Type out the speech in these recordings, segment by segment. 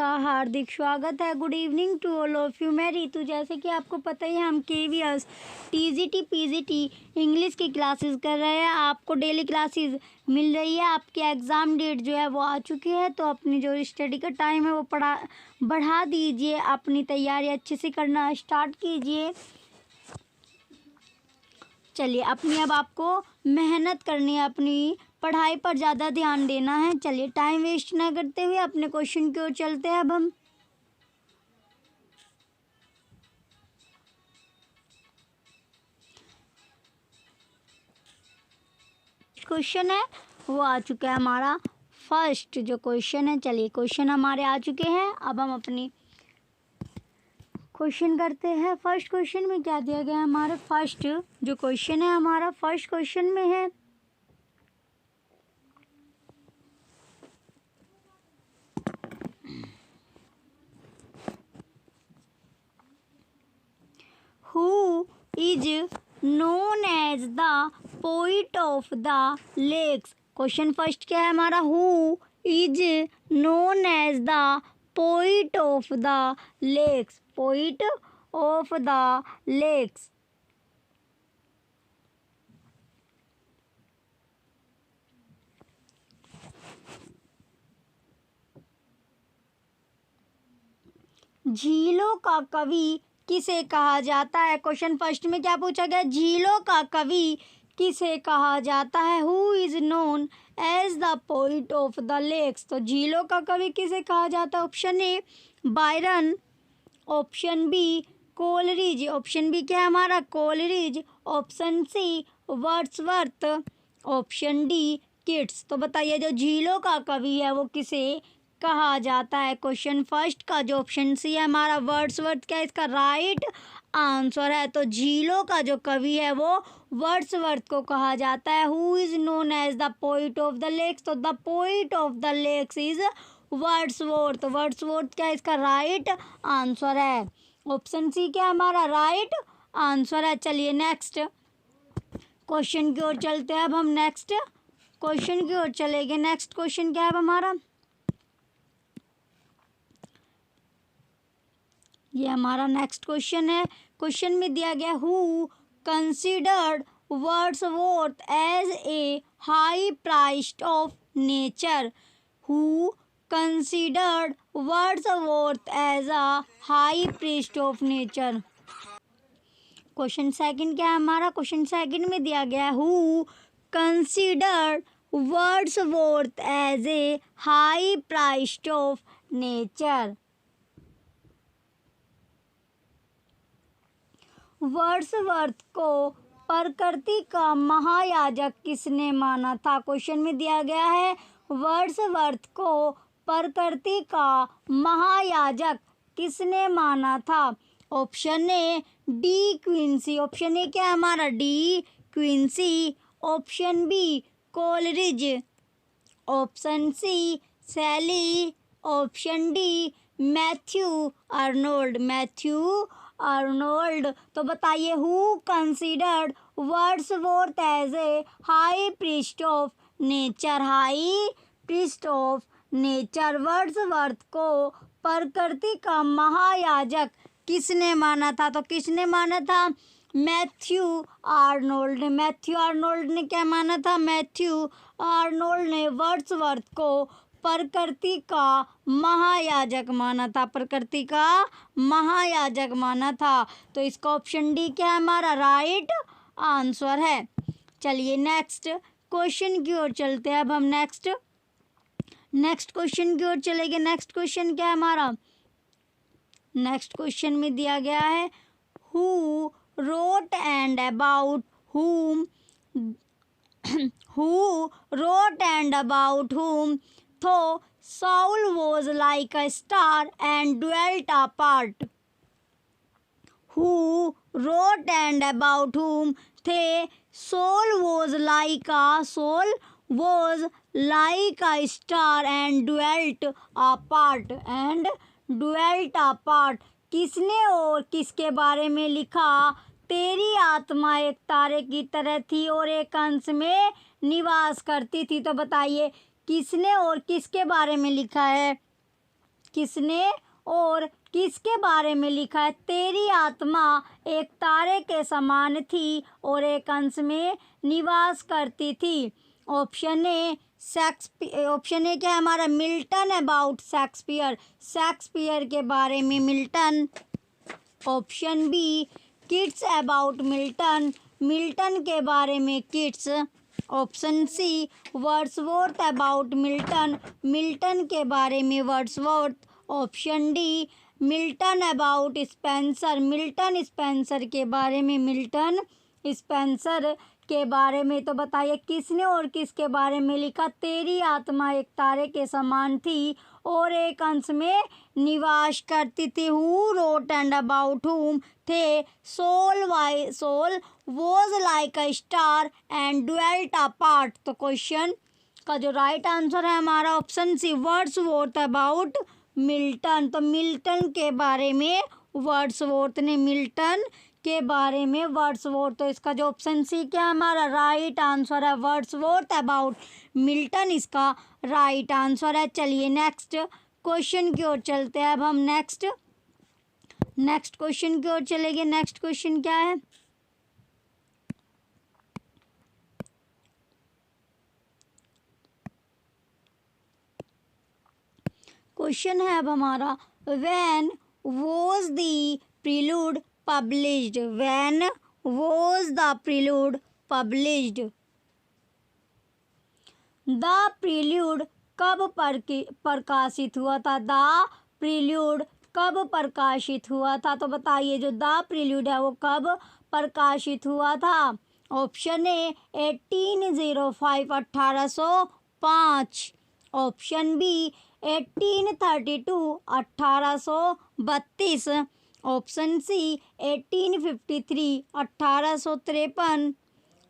का हार्दिक स्वागत है। Good evening to all of you. मैं रितु। जैसे कि आपको पता ही है, हम केवीएस टीजीटी पीजीटी इंग्लिश की क्लासेस कर रहे हैं। आपको डेली क्लासेस मिल रही है। आपकी एग्ज़ाम डेट जो है वो आ चुकी है, तो अपनी जो स्टडी का टाइम है वो बढ़ा दीजिए। अपनी तैयारी अच्छे से करना स्टार्ट कीजिए। चलिए, अब आपको मेहनत करनी है, अपनी पढ़ाई पर ज़्यादा ध्यान देना है। चलिए, टाइम वेस्ट ना करते हुए अपने क्वेश्चन की ओर चलते हैं। अब हम क्वेश्चन है वो आ चुका है हमारा फर्स्ट जो क्वेश्चन है। चलिए, क्वेश्चन हमारे आ चुके हैं। अब हम अपनी क्वेश्चन करते हैं। फर्स्ट क्वेश्चन में क्या दिया गया है? हमारा फर्स्ट जो क्वेश्चन है, हमारा फर्स्ट क्वेश्चन में है Who is known as the poet of the lakes? Question first क्या है हमारा? Who is known as the poet of the lakes? Poet of the lakes. झीलों का कवि किसे कहा जाता है? क्वेश्चन फर्स्ट में क्या पूछा गया? झीलों का कवि किसे कहा जाता है? Who is known as the poet of the lakes? तो झीलों का कवि किसे कहा जाता है? Option A Byron, option B Coleridge, option B क्या है हमारा? Coleridge, option C Wordsworth, option D Keats. तो बताइए, जो झीलों का कवि है वो किसे कहा जाता है? क्वेश्चन फर्स्ट का जो ऑप्शन सी है हमारा वर्ड्सवर्थ, क्या इसका राइट आंसर है। तो झीलों का जो कवि है वो वर्ड्सवर्थ को कहा जाता है। Who is known as the poet of the lakes? तो the poet of the lakes is Wordsworth. Wordsworth क्या इसका राइट आंसर है। ऑप्शन सी क्या हमारा राइट आंसर है। चलिए, नेक्स्ट क्वेश्चन की ओर चलते हैं। अब हम नेक्स्ट क्वेश्चन की ओर चलेंगे। नेक्स्ट क्वेश्चन क्या है हमारा? ये हमारा नेक्स्ट क्वेश्चन है। क्वेश्चन में दिया गया who considered Wordsworth as a high priest of nature? Who considered Wordsworth as a high priest of nature? Question second क्या है हमारा? क्वेश्चन सेकंड में दिया गया है who considered Wordsworth as a high priest of nature? Wordsworth को प्रकृति का महायाजक किसने माना था? क्वेश्चन में दिया गया है वर्ड्सवर्थ को प्रकृति का महायाजक किसने माना था? Option A De Quincey, option A क्या है हमारा? De Quincey, option B Coleridge, option C Shelley, option D Matthew Arnold, Matthew Arnold. तो बताइए, who considered Wordsworth as a high priest of nature? High priest of nature Wordsworth को प्रकृति का महायाजक किसने माना था? तो किसने माना था? मैथ्यू आर्नोल्ड ने। मैथ्यू आर्नोल्ड ने क्या माना था? मैथ्यू आर्नोल्ड ने वर्ड्सवर्थ को प्रकृति का महायाजक माना था। प्रकृति का महायाजक माना था। तो इसका ऑप्शन डी क्या है हमारा? राइट आंसर है। चलिए, नेक्स्ट क्वेश्चन की ओर चलते हैं। अब हम नेक्स्ट क्वेश्चन की ओर चलेंगे। नेक्स्ट क्वेश्चन क्या है हमारा? नेक्स्ट क्वेश्चन में दिया गया है who wrote and about whom who wrote and about whom though Saul was like a star and dwelt apart? Who wrote and about whom Saul was like a star and dwelt apart किसने और किसके बारे में लिखा? तेरी आत्मा एक तारे की तरह थी और एक अंश में निवास करती थी। तो बताइए, किसने और किसके बारे में लिखा है? किसने और किसके बारे में लिखा है? तेरी आत्मा एक तारे के समान थी और एक अंश में निवास करती थी। ऑप्शन ए क्या है हमारा? मिल्टन अबाउट शेक्सपियर, शेक्सपियर के बारे में Milton. Option B Keats about Milton, Milton के बारे में Keats. Option C Wordsworth about Milton, Milton के बारे में Wordsworth. Option D Milton about Spenser, Milton Spenser के बारे में मिल्टन स्पेंसर के बारे में। तो बताइए किसने और किसके बारे में लिखा? तेरी आत्मा एक तारे के समान थी और एक अंश में निवास करती थी। Who wrote and about whom थे? Soul was like a star and dwelt apart. तो क्वेश्चन का जो राइट आंसर है हमारा option C Wordsworth about Milton. तो मिल्टन के बारे में वर्ड्सवर्थ ने, मिल्टन के बारे में वर्ड्सवर्थ। तो इसका जो ऑप्शन सी क्या हमारा राइट आंसर है? वर्ड्सवर्थ अबाउट मिल्टन इसका राइट आंसर है। चलिए नेक्स्ट क्वेश्चन की ओर चलते हैं। अब हम नेक्स्ट क्वेश्चन की ओर चलेंगे। नेक्स्ट क्वेश्चन क्या है? क्वेश्चन है अब हमारा when was the prelude published, when was the prelude published. The prelude कब प्रकाशित हुआ था? द प्रील्यूड कब प्रकाशित हुआ था? तो बताइए जो द प्रील्यूड है वो कब प्रकाशित हुआ था? Option A 1805 1805। Option B 1832 1832। Option C 1853 1853।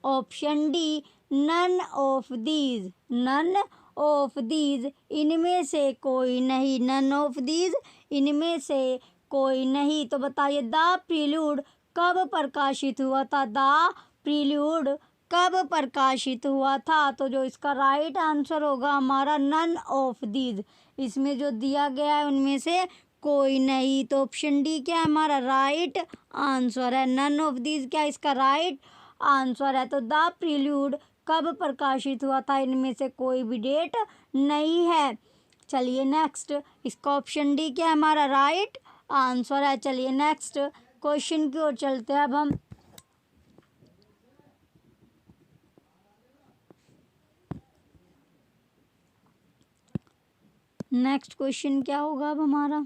Option D none of these, none of these इनमें से कोई नहीं, नन ऑफ दीज इनमें से कोई नहीं। तो बताइए द प्रील्यूड कब प्रकाशित हुआ था? द प्रील्यूड कब प्रकाशित हुआ था? तो जो इसका राइट आंसर होगा हमारा नन ऑफ दीज, इसमें जो दिया गया है उनमें से कोई नहीं। तो ऑप्शन डी क्या हमारा राइट आंसर है? नन ऑफ दीज क्या इसका राइट आंसर है? तो द प्रील्यूड कब प्रकाशित हुआ था इनमें से कोई भी डेट नहीं है। चलिए नेक्स्ट, इसका ऑप्शन डी क्या हमारा राइट आंसर है। चलिए नेक्स्ट क्वेश्चन की ओर चलते हैं अब हम। नेक्स्ट क्वेश्चन क्या होगा अब हमारा?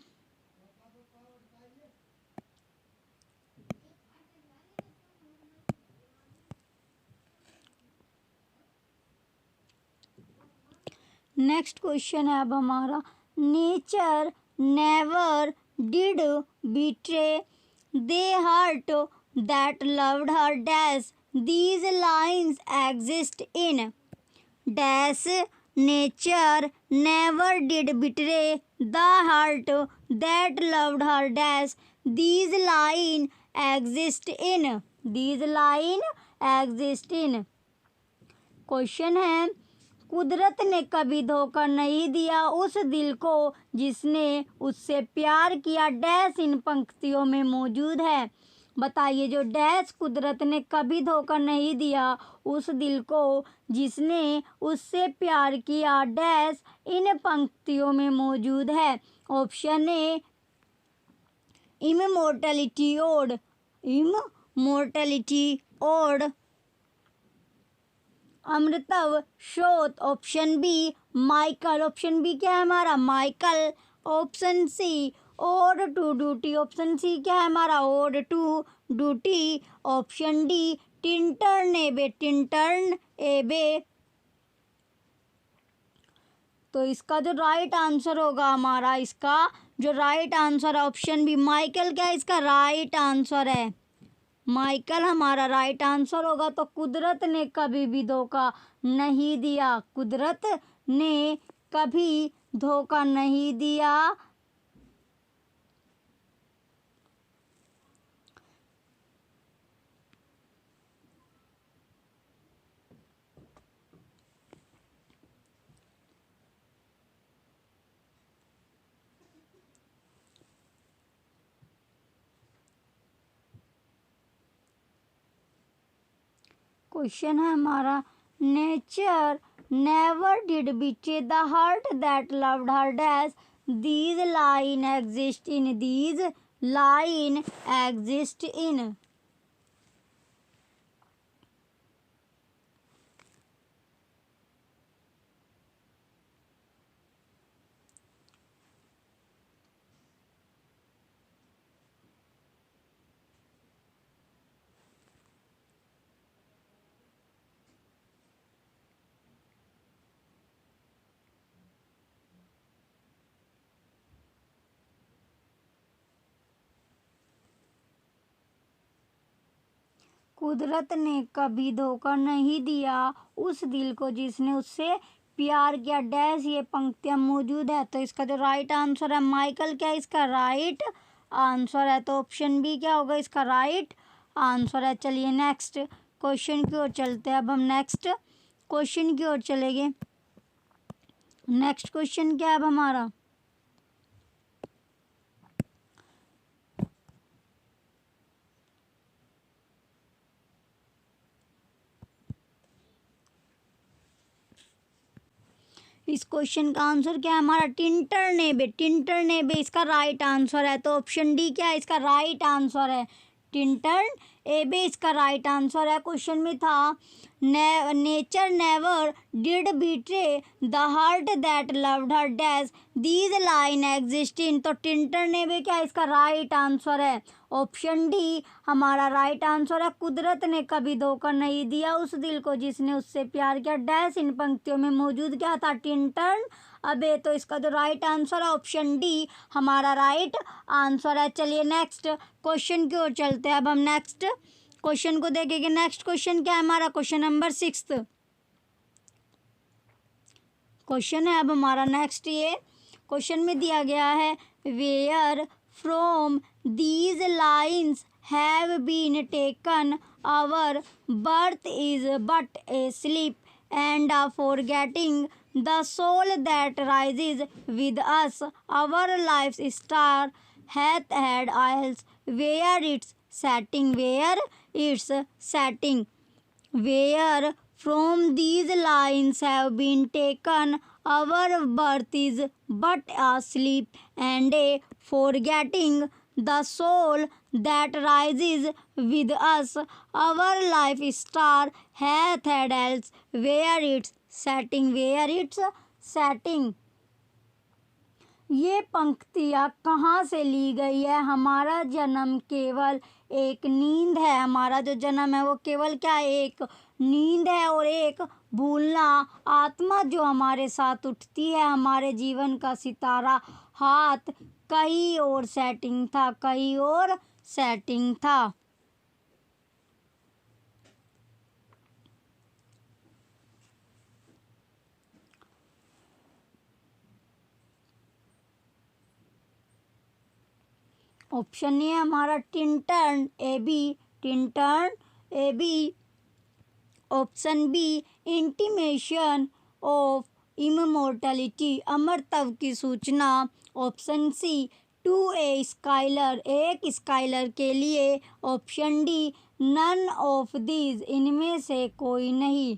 नेक्स्ट क्वेश्चन है अब हमारा nature never did betray the heart that loved her dash these lines exist in dash nature never did betray the heart that loved her dash these line exist in, these line exist in. Question है कुदरत ने कभी धोखा नहीं दिया उस दिल को जिसने उससे प्यार किया डैश इन पंक्तियों में मौजूद है। बताइए जो डैश कुदरत ने कभी धोखा नहीं दिया उस दिल को जिसने उससे प्यार किया डैश इन पंक्तियों में मौजूद है। Option A immortality ode, immortality ode. अमृतव शोध। Option B Michael, option B क्या है हमारा Michael. Option C ode to duty, option C क्या है हमारा ode to duty. Option D Tintern Abbey, Tintern Abbey. तो इसका जो राइट आंसर होगा हमारा, इसका जो राइट आंसर है ऑप्शन बी माइकल क्या है इसका राइट आंसर है। माइकल हमारा राइट आंसर होगा। तो कुदरत ने कभी भी धोखा नहीं दिया, कुदरत ने कभी धोखा नहीं दिया। क्वेश्चन है हमारा, नेचर नेवर डिड बीचे the heart that loved her dash, these line exist in, these line exist इन। कुदरत ने कभी धोखा नहीं दिया उस दिल को जिसने उससे प्यार किया डैश, ये पंक्तियां मौजूद है। तो इसका जो राइट आंसर है माइकल, क्या है इसका राइट आंसर है। तो ऑप्शन बी क्या होगा इसका राइट आंसर है। चलिए नेक्स्ट क्वेश्चन की ओर चलते हैं। अब हम नेक्स्ट क्वेश्चन की ओर चलेंगे। नेक्स्ट क्वेश्चन क्या है अब हमारा, इस क्वेश्चन का आंसर क्या है हमारा, टिंटरनेबे, टिंटरनेबे इसका राइट आंसर है। तो ऑप्शन डी क्या है इसका राइट आंसर है, टिंटरनेबे इसका राइट आंसर है। क्वेश्चन में था nature never did betray the heart that loved her dash, these line exist इन। तो टिंटरनेबे क्या है इसका राइट आंसर है। ऑप्शन डी हमारा राइट आंसर है। कुदरत ने कभी धोखा नहीं दिया उस दिल को जिसने उससे प्यार किया डैश, इन पंक्तियों में मौजूद क्या था, टिंटन अबे। तो इसका जो राइट आंसर है ऑप्शन डी हमारा राइट आंसर है। चलिए नेक्स्ट क्वेश्चन की ओर चलते हैं। अब हम नेक्स्ट क्वेश्चन को देखेंगे। नेक्स्ट क्वेश्चन क्या है हमारा, क्वेश्चन नंबर 6 क्वेश्चन है अब हमारा नेक्स्ट। ये क्वेश्चन में दिया गया है, where from these lines have been taken our birth is but a sleep and a forgetting the soul that rises with us, our life's star hath had isles where its setting, where its setting, where from these lines have been taken our birth is but a sleep and a forgetting the soul that rises with us, our life star hath had else where its setting, where its setting। ये पंक्तियाँ कहाँ से ली गई है, हमारा जन्म केवल एक नींद है, हमारा जो जन्म है वो केवल क्या है, एक नींद है और एक भूलना आत्मा जो हमारे साथ उठती है, हमारे जीवन का सितारा हाथ कहीं और सेटिंग था, कहीं और सेटिंग था। ऑप्शन ए हमारा Tintern Abbey, Tintern Abbey. Option B intimation of immortality, अमरत्व की सूचना। Option C to a skylark, एक स्काइलर के लिए। Option D none of these, इनमें से कोई नहीं।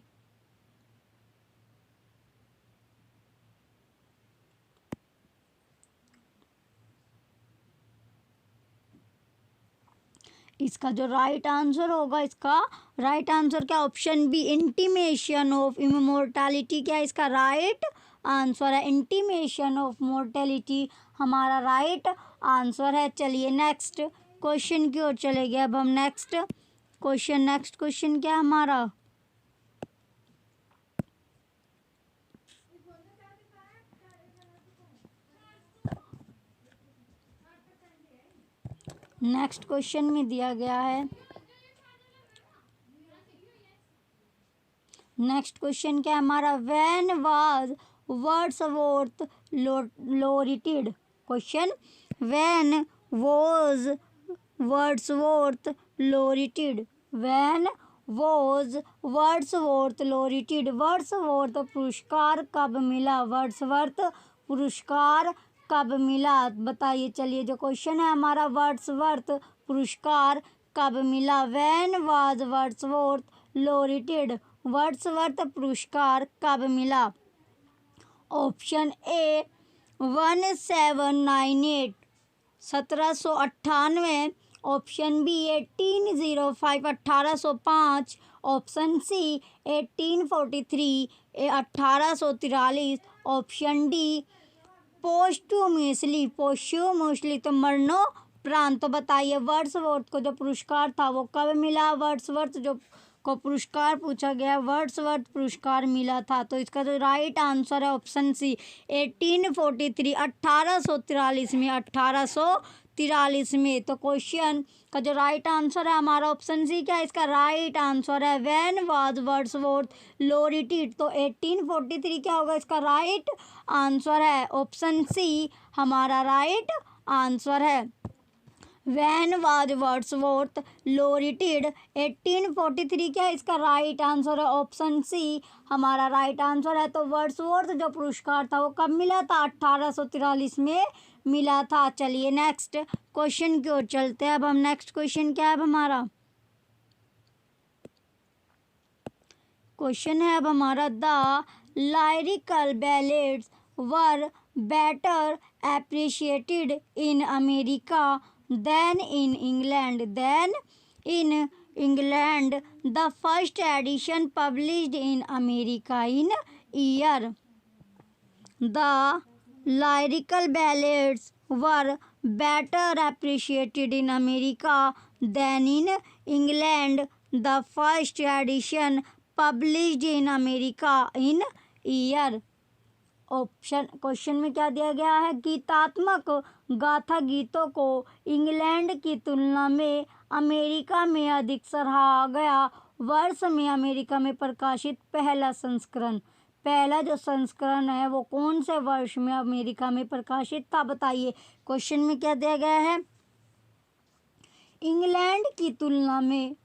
इसका जो राइट आंसर होगा, इसका राइट आंसर क्या, ऑप्शन बी इंटीमेशन ऑफ इममोर्टलिटी, क्या इसका राइट आंसर है। इंटीमेशन ऑफ मोर्टेलिटी हमारा राइट आंसर है। चलिए नेक्स्ट क्वेश्चन की ओर चले गए। अब हम नेक्स्ट क्वेश्चन क्या है हमारा, नेक्स्ट क्वेश्चन में दिया गया है, नेक्स्ट क्वेश्चन क्या है हमारा, when was Wordsworth laureated. Question, when was Wordsworth laureated, when was Wordsworth laureated. Wordsworth पुरस्कार कब मिला, वर्ड्सवर्थ पुरस्कार कब मिला, बताइए। चलिए जो क्वेश्चन है हमारा, वर्ड्सवर्थ पुरस्कार कब मिला, when was Wordsworth laureated Wordsworth पुरस्कार कब मिला? Option A 1798 1798, option B 1805 1805, option C 1843 1843, option D posthumously तो मरणोपरांत। तो बताइए वर्ड्सवर्थ को जो पुरस्कार था वो कब मिला? वर्ड्सवर्थ जो को पुरस्कार पूछा गया, वर्ड्सवर्थ पुरस्कार मिला था। तो इसका जो राइट आंसर है ऑप्शन सी 1843 1843 में 1843 में। तो क्वेश्चन का जो राइट आंसर है हमारा ऑप्शन सी क्या है? इसका राइट आंसर है व्हेन वाज वर्ड्सवर्थ लोरिटेड। तो 1843 क्या होगा? इसका राइट आंसर है ऑप्शन सी हमारा राइट आंसर है। व्हेन वाज वर्ड्सवर्थ लोरिटेड 1843 क्या है? इसका राइट आंसर है ऑप्शन सी हमारा राइट आंसर है। तो वर्ड्सवर्थ जो पुरस्कार था वो कब मिला था? 1843 में मिला था। चलिए नेक्स्ट क्वेश्चन की ओर चलते हैं। अब हम नेक्स्ट क्वेश्चन क्या है अब हमारा? क्वेश्चन है अब हमारा the lyrical ballads were better appreciated in America than in England. The first edition published in America in year. The lyrical ballads were better appreciated in America than in England. The first edition published in America in year. Option question में क्या दिया गया है? गीतात्मक गाथा गीतों को England की तुलना में अमेरिका में अधिक सराहा गया वर्ष में अमेरिका में प्रकाशित पहला संस्करण। पहला जो संस्करण है वो कौन से वर्ष में अमेरिका में प्रकाशित था? बताइए क्वेश्चन में क्या दिया गया है? इंग्लैंड की तुलना में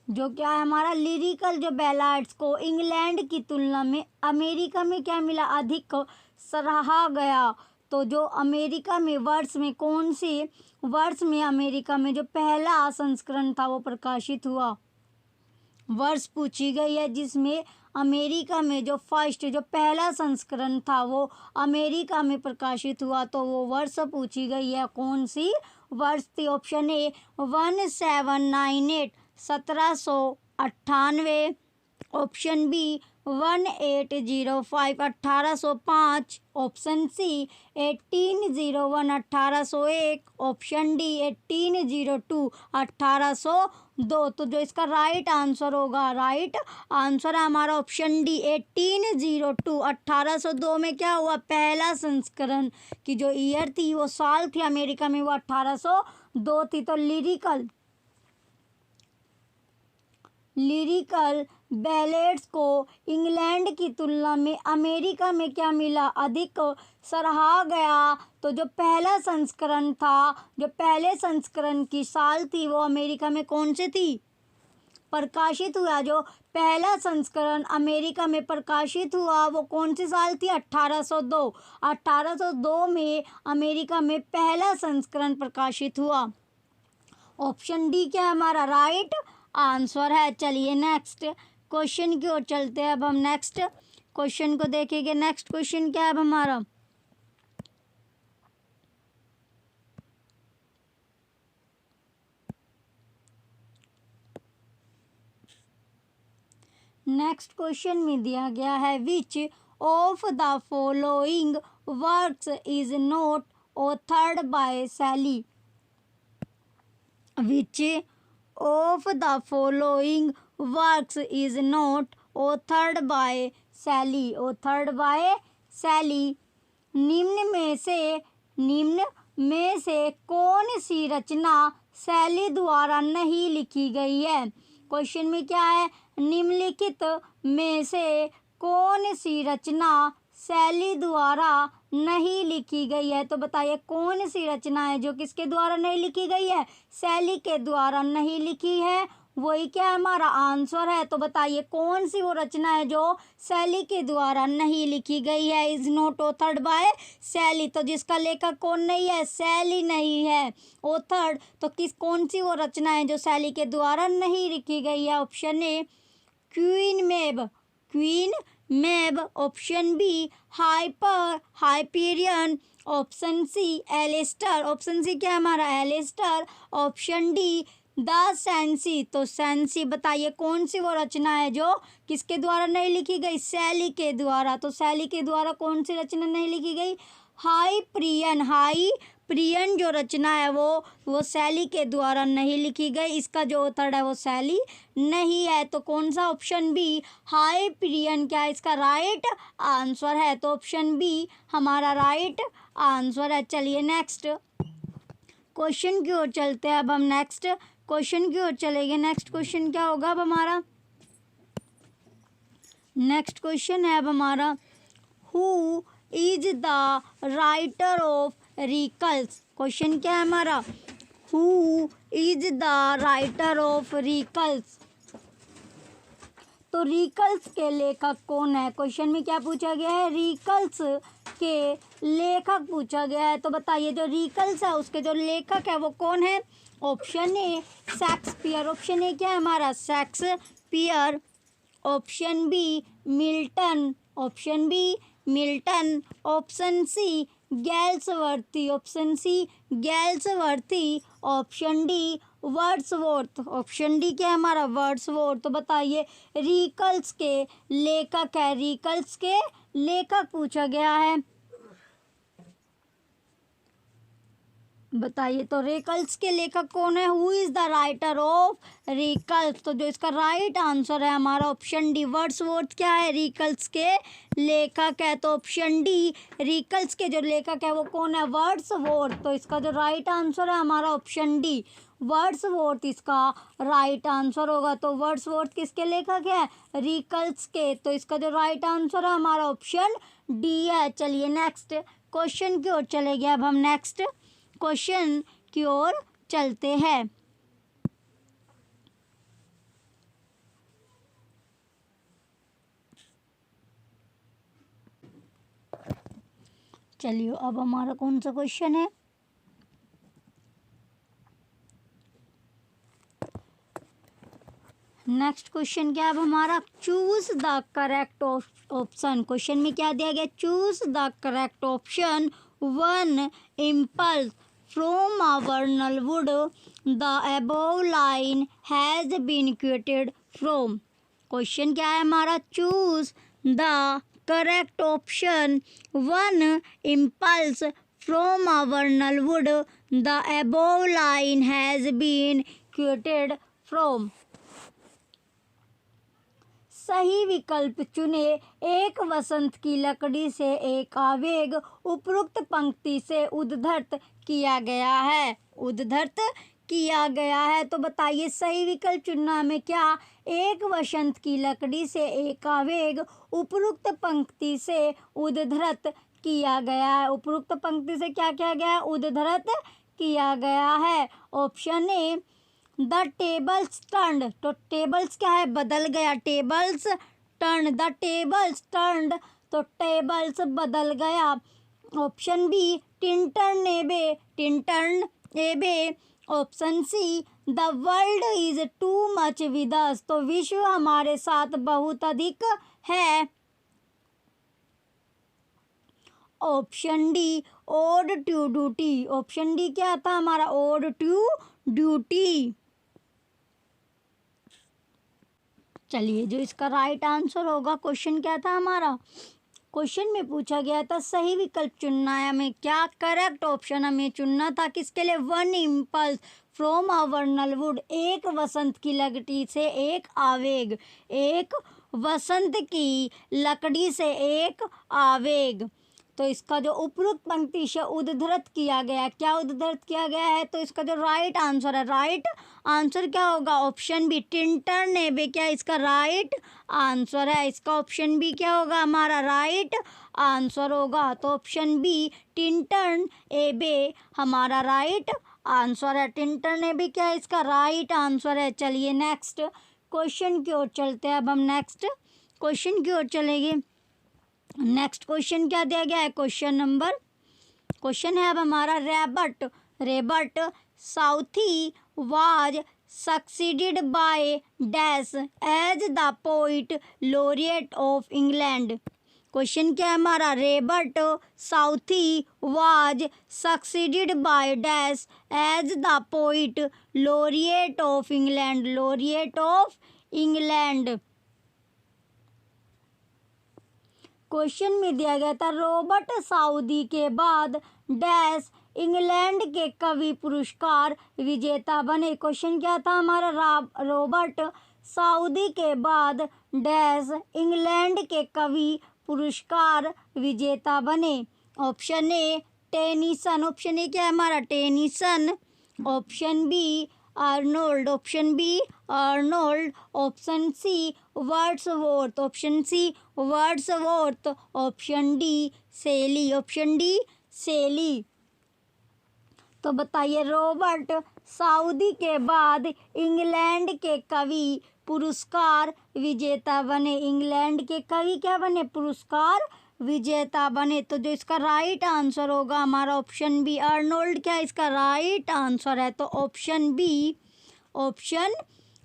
जो क्या है हमारा लिरिकल जो बैलाड्स को इंग्लैंड की तुलना में अमेरिका में क्या मिला? अधिक सराहा गया। तो जो अमेरिका में वर्ष में कौन से वर्ष में अमेरिका में जो पहला संस्करण था वो प्रकाशित हुआ? वर्ष पूछी गई है जिसमें अमेरिका में जो फर्स्ट जो पहला संस्करण था वो अमेरिका में प्रकाशित हुआ। तो वो वर्ष पूछी गई है, कौन सी वर्ष थी? Option A 1798 1798, option B 1805 1805, option C 1801 1801, option D 1802 1802। तो जो इसका राइट आंसर होगा, राइट आंसर है हमारा ऑप्शन डी 1802 1802 में क्या हुआ? पहला संस्करण की जो ईयर थी वो साल थी अमेरिका में वो 1802 थी। तो लिरिकल बैलेड्स को इंग्लैंड की तुलना में अमेरिका में क्या मिला? अधिक सराहा गया। तो जो पहला संस्करण था, जो पहले संस्करण की साल थी वो अमेरिका में कौन सी थी? प्रकाशित हुआ। जो पहला संस्करण अमेरिका में प्रकाशित हुआ वो कौन सी साल थी? 1802। 1802 में अमेरिका में पहला संस्करण प्रकाशित हुआ। ऑप्शन डी क्या है हमारा राइट आंसर है। चलिए नेक्स्ट क्वेश्चन की ओर चलते हैं। अब हम नेक्स्ट क्वेश्चन को देखेंगे। नेक्स्ट क्वेश्चन क्या है अब हमारा? नेक्स्ट क्वेश्चन में दिया गया है which of the following works is not authored bye शैली। विच of the following works is not authored by Shelley. Authored by Shelley। निम्न में से कौन सी रचना शैली द्वारा नहीं लिखी गई है? क्वेश्चन में क्या है? निम्नलिखित में से कौन सी रचना शैली द्वारा नहीं लिखी गई है? तो बताइए कौन सी रचना है जो किसके द्वारा नहीं लिखी गई है? शैली के द्वारा नहीं लिखी है। वही क्या है हमारा आंसर है। तो बताइए कौन सी वो रचना है जो शैली के द्वारा नहीं लिखी गई है। इज नॉट ऑथर्ड बाय शैली, तो जिसका लेखक कौन नहीं है, शैली नहीं है। ऑथर्ड तो कौन सी वो रचना है जो शैली के द्वारा नहीं लिखी गई है। Option A Queen Mab, Queen Mab. Option B Hyperion. Option C Alastor, option C क्या है हमारा Alastor. Option D the Cenci, तो सेंसी। बताइए कौन सी वो रचना है जो किसके द्वारा नहीं लिखी गई, शैली के द्वारा। तो शैली के द्वारा कौन सी रचना नहीं लिखी गई, हाइपेरियन जो रचना है वो शैली के द्वारा नहीं लिखी गई। इसका जो ऑथर है वो शैली नहीं है। तो कौन सा ऑप्शन बी हाइपेरियन क्या है इसका राइट आंसर है। तो ऑप्शन बी हमारा राइट आंसर है। चलिए नेक्स्ट क्वेश्चन की ओर चलते हैं। अब हम नेक्स्ट क्वेश्चन की ओर चलेंगे। नेक्स्ट क्वेश्चन क्या होगा अब हमारा, नेक्स्ट क्वेश्चन है अब हमारा who is the writer of recluse. Question क्या है हमारा, who is the writer of recluse. तो रिकल्स के लेखक कौन है। क्वेश्चन में क्या पूछा गया है, रिकल्स के लेखक पूछा गया है। तो बताइए जो रिकल्स है उसके जो लेखक है वो कौन है। Option A Shakespeare, option A क्या है हमारा Shakespeare. Option B Milton, option B Milton. Option C Galsworthy, option C Galsworthy. Option D Wordsworth, option D क्या है हमारा वर्ड्सवर्थ। तो बताइए रिकल्स के लेखक है, रिकल्स के लेखक पूछा गया है। बताइए तो रिकल्स के लेखक कौन है, who is the writer of recluse. तो जो इसका राइट आंसर है हमारा ऑप्शन डी वर्ड्सवर्थ क्या है रिकल्स के लेखक है। तो ऑप्शन डी रिकल्स के जो लेखक है वो कौन है, वर्ड्सवर्थ। तो इसका जो राइट आंसर है हमारा ऑप्शन डी वर्ड्सवर्थ इसका राइट आंसर होगा। तो वर्ड्सवर्थ किसके लेखक है, रिकल्स के। तो इसका जो राइट आंसर है हमारा ऑप्शन डी है। चलिए नेक्स्ट क्वेश्चन की ओर चले गए। अब हम नेक्स्ट क्वेश्चन की ओर चलते हैं। चलिए अब हमारा कौन सा क्वेश्चन है, नेक्स्ट क्वेश्चन क्या है अब हमारा, choose the correct option. Question में क्या दिया गया, choose the correct option one impulse from our vernal wood the above line has been created from. Question क्या है हमारा, choose the correct option one impulse from our vernal wood the above line has been created from. सही विकल्प चुने, एक वसंत की लकड़ी से एक आवेग उपरोक्त पंक्ति से उद्धृत किया गया है, उद्धृत किया गया है। तो बताइए सही विकल्प चुनना हमें क्या, एक वसंत की लकड़ी से एक आवेग उपरोक्त पंक्ति से उद्धृत किया गया है। उपरोक्त पंक्ति से क्या किया गया है, उद्धृत किया गया है। Option A the tables turned. तो टेबल्स क्या है, बदल गया, tables turn, the tables turned, तो टेबल्स बदल गया। Option B Tintern Abbey, Tintern Abbey. Option C the world is too much with us. तो विश्व हमारे साथ बहुत अधिक है। Option D ode to duty, option D क्या था हमारा, ओड टू ड्यूटी। चलिए जो इसका राइट आंसर होगा, क्वेश्चन क्या था हमारा, क्वेश्चन में पूछा गया था सही विकल्प चुनना है हमें, क्या करेक्ट ऑप्शन हमें चुनना था किसके लिए, वन इम्पल्स फ्रॉम आवर नलवुड, एक वसंत की लकड़ी से एक आवेग, एक वसंत की लकड़ी से एक आवेग। तो इसका जो उपरोक्त पंक्ति से उद्धृत किया गया, क्या उद्धृत किया गया है, तो इसका जो राइट आंसर है, राइट आंसर क्या होगा, ऑप्शन बी टिंटर्न एबे, क्या इसका राइट आंसर है। इसका ऑप्शन बी क्या होगा हमारा राइट आंसर होगा। तो ऑप्शन बी टिंटर्न एबे हमारा राइट आंसर है। टिंटर ने भी क्या इसका राइट आंसर है। चलिए नेक्स्ट क्वेश्चन की ओर चलते हैं। अब हम नेक्स्ट क्वेश्चन की ओर चलेंगे। नेक्स्ट क्वेश्चन क्या दिया गया है? क्वेश्चन है अब हमारा Robert Southey was succeeded by dash as the poet laureate of England. Question क्या है हमारा? Robert Southey was succeeded by dash as the poet laureate of England. Laureate of England. Question में दिया गया था रॉबर्ट साउदी के बाद dash England के कवि पुरस्कार विजेता बने। क्वेश्चन क्या था हमारा? रॉबर्ट साउदी के बाद डैश इंग्लैंड के कवि पुरस्कार विजेता बने। Option A Tennyson. Option A क्या है हमारा? Tennyson. Option B Arnold. Option B Arnold. Option C Wordsworth. Option C Wordsworth. Option D Shelley. Option D Shelley. तो बताइए रॉबर्ट साउदी के बाद इंग्लैंड के कवि पुरस्कार विजेता बने। इंग्लैंड के कवि क्या बने? पुरस्कार विजेता बने। तो जो इसका राइट आंसर होगा हमारा ऑप्शन बी आर्नोल्ड क्या इसका राइट आंसर है। तो ऑप्शन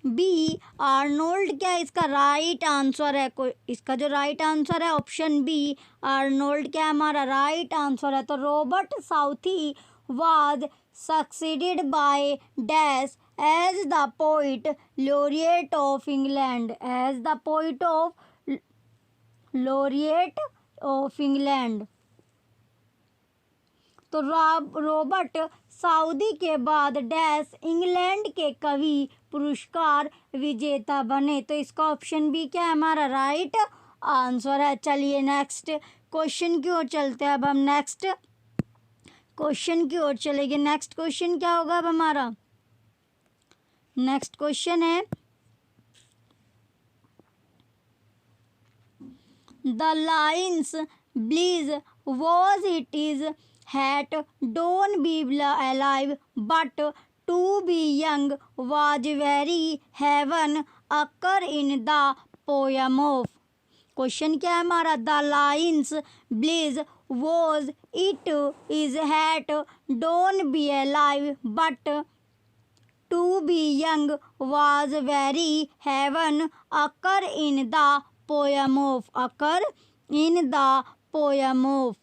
बी आर्नोल्ड क्या इसका राइट आंसर है। कोई इसका जो राइट आंसर है ऑप्शन बी आर्नोल्ड क्या हमारा राइट आंसर है। तो Robert Southey was succeeded by dash as the poet laureate of England. As the poet of laureate of England. तो रॉबर्ट साउदी के बाद डैश इंग्लैंड के कवि पुरस्कार विजेता बने। तो इसका ऑप्शन बी क्या है हमारा राइट आंसर है। चलिए नेक्स्ट क्वेश्चन की ओर चलते हैं। अब हम नेक्स्ट क्वेश्चन की ओर चलेंगे। नेक्स्ट क्वेश्चन क्या होगा अब हमारा? नेक्स्ट क्वेश्चन है the lines bliss was it in that dawn to be alive but to be young was very heaven occur in the poem of. Question क्या है हमारा? The lines bliss was it in that dawn to be alive but to be young was very heaven occur in the poem of. Occur in the poem of.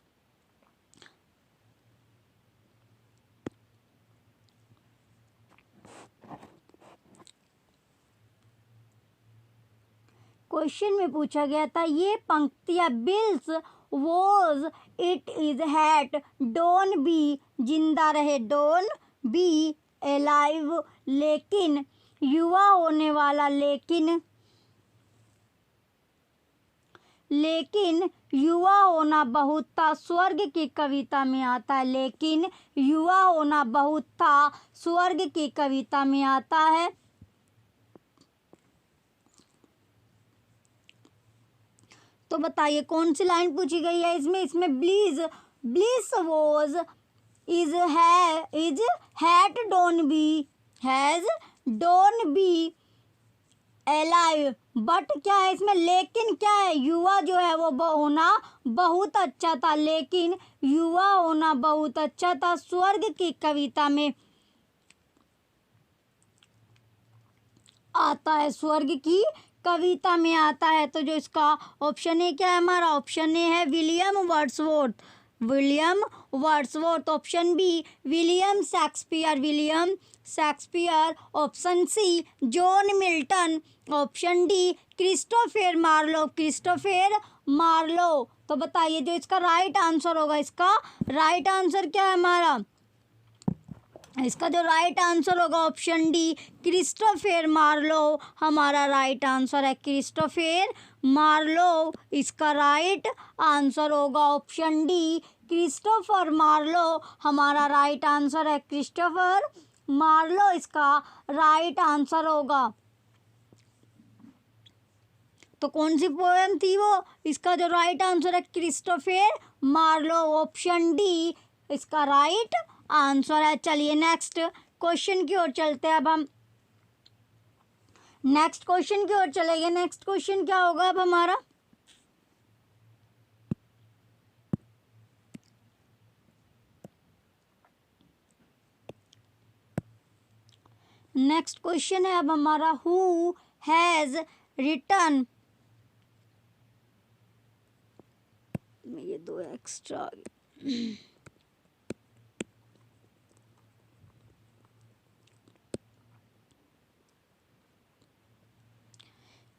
Question में पूछा गया था ये पंक्तियां bliss was it in that dawn to B जिंदा रहे don't be alive लेकिन युवा होने वाला लेकिन युवा होना बहुत था स्वर्ग की कविता में आता है। लेकिन युवा होना बहुत था स्वर्ग की कविता में आता है। तो बताइए कौन सी लाइन पूछी गई है इसमें bliss was is had don't be alive but क्या है इसमें? लेकिन क्या है? युवा जो है वो होना बहुत अच्छा था। लेकिन युवा होना बहुत अच्छा था स्वर्ग की कविता में आता है। स्वर्ग की कविता में आता है। तो जो इसका ऑप्शन ए क्या है हमारा? ऑप्शन ए है William Wordsworth. Option B William Shakespeare. Option C John Milton. Option D Christopher Marlowe. तो बताइए जो इसका राइट आंसर होगा। इसका राइट आंसर क्या है हमारा? इसका जो राइट आंसर होगा ऑप्शन डी क्रिस्टोफर मार्लो हमारा राइट आंसर है। क्रिस्टोफर मार्लो इसका राइट आंसर होगा। ऑप्शन डी क्रिस्टोफर मार्लो हमारा राइट आंसर है। क्रिस्टोफर मार्लो इसका राइट आंसर होगा। तो कौन सी पोएम थी वो? इसका जो राइट आंसर है क्रिस्टोफर मार्लो। ऑप्शन डी इसका राइट आंसर है। चलिए नेक्स्ट क्वेश्चन की ओर चलते हैं। अब हम नेक्स्ट क्वेश्चन की ओर चलेंगे। नेक्स्ट क्वेश्चन क्या होगा अब हमारा? नेक्स्ट क्वेश्चन है अब हमारा, हु हैज रिटर्न, ये दो एक्स्ट्रा,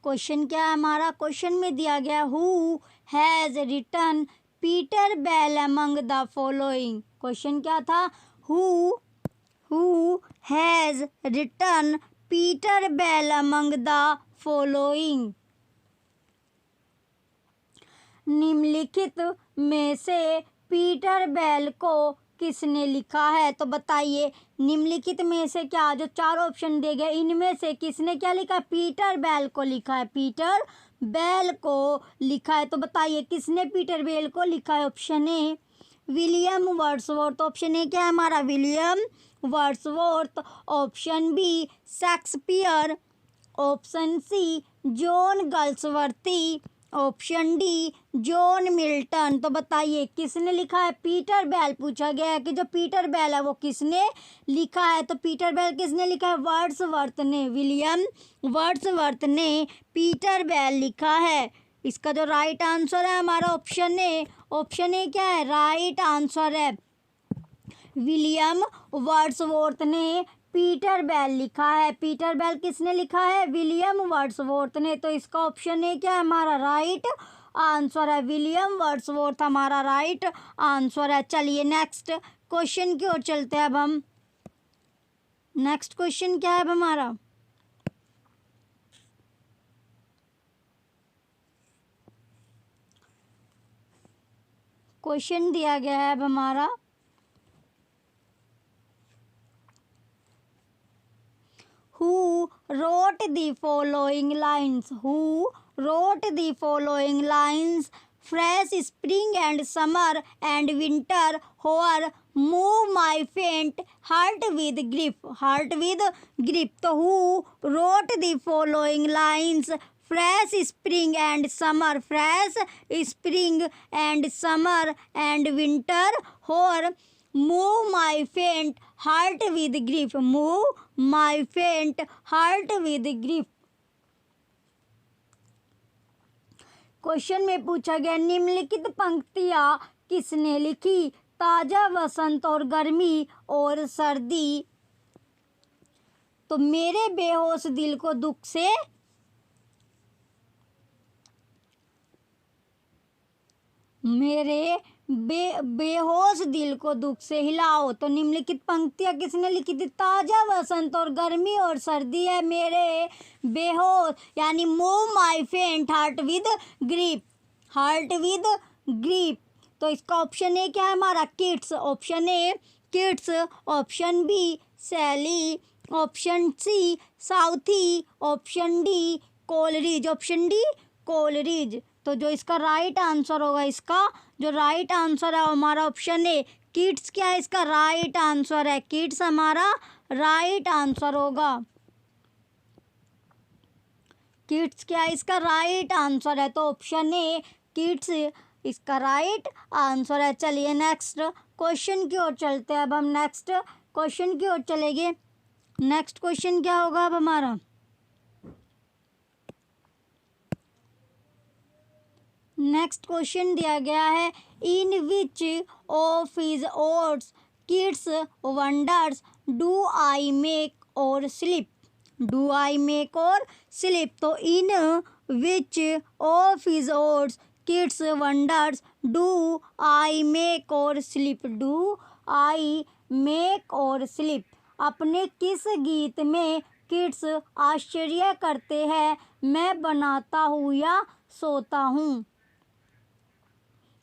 क्वेश्चन क्या है हमारा? क्वेश्चन में दिया गया who has written Peter Bell among the following. Question क्या था? Who has written Peter Bell among the following. निम्नलिखित में से पीटर बेल को किसने लिखा है? तो बताइए निम्नलिखित में से क्या, जो चार ऑप्शन दिए गए इनमें से किसने क्या लिखा है? पीटर बेल को लिखा है, पीटर बेल को लिखा है। तो बताइए किसने पीटर बेल को लिखा है? Option A William Wordsworth. Option A क्या है हमारा? William Wordsworth. Option B Shakespeare. Option C John Galsworthy. Option D John Milton. तो बताइए किसने लिखा है? पीटर बेल पूछा गया है कि जो पीटर बेल है वो किसने लिखा है? तो पीटर बेल किसने लिखा है? वर्ड्सवर्थ ने, विलियम वर्ड्सवर्थ ने पीटर बेल लिखा है। इसका जो राइट आंसर है हमारा ऑप्शन ए। ऑप्शन ए क्या है? राइट आंसर है। विलियम वर्ड्सवर्थ ने पीटर बेल लिखा है। पीटर बेल किसने लिखा है? विलियम वर्ड्सवर्थ ने। तो इसका ऑप्शन ए क्या है हमारा? राइट आंसर है। विलियम वर्ड्सवर्थ हमारा राइट आंसर है। चलिए नेक्स्ट क्वेश्चन की ओर चलते हैं। अब हम नेक्स्ट क्वेश्चन क्या है अब हमारा? क्वेश्चन दिया गया है अब हमारा, Who wrote the following lines? Who wrote the following lines? Fresh spring and summer and winter, hover, move my faint heart with grief. Heart with grief. तो who wrote the following lines? Fresh spring and summer. Fresh spring and summer and winter, hover, move my faint heart with grief. Move my faint heart with grief. Question में पूछा गया निम्नलिखित पंक्तियां किसने लिखी? ताजा वसंत और गर्मी और सर्दी। तो मेरे बेहोश दिल को दुख से, मेरे बेहोश दिल को दुख से हिलाओ। तो निम्नलिखित पंक्तियां किसने लिखी थी? ताजा वसंत और गर्मी और सर्दी है मेरे बेहोश, यानी move my faint heart with grief. Heart with grief. तो इसका ऑप्शन ए क्या है हमारा? Keats. Option A Keats. Option B Shelley. Option C Southey. Option D Coleridge. Option D Coleridge. तो जो इसका राइट आंसर होगा, इसका जो राइट आंसर है हमारा ऑप्शन ए किड्स। क्या है इसका राइट आंसर? है किड्स हमारा राइट आंसर होगा। किड्स क्या है इसका राइट आंसर है? तो ऑप्शन ए किड्स इसका राइट आंसर है। चलिए नेक्स्ट क्वेश्चन की ओर चलते हैं। अब हम नेक्स्ट क्वेश्चन की ओर चलेंगे। नेक्स्ट क्वेश्चन क्या होगा अब हमारा? नेक्स्ट क्वेश्चन दिया गया है, in which of his odes Keats wonders do I wake or sleep. Do I wake or sleep. तो in which of his odes Keats wonders do I wake or sleep. Do I wake or sleep. अपने किस गीत में kids आश्चर्य करते हैं? मैं बनाता हूँ या सोता हूँ।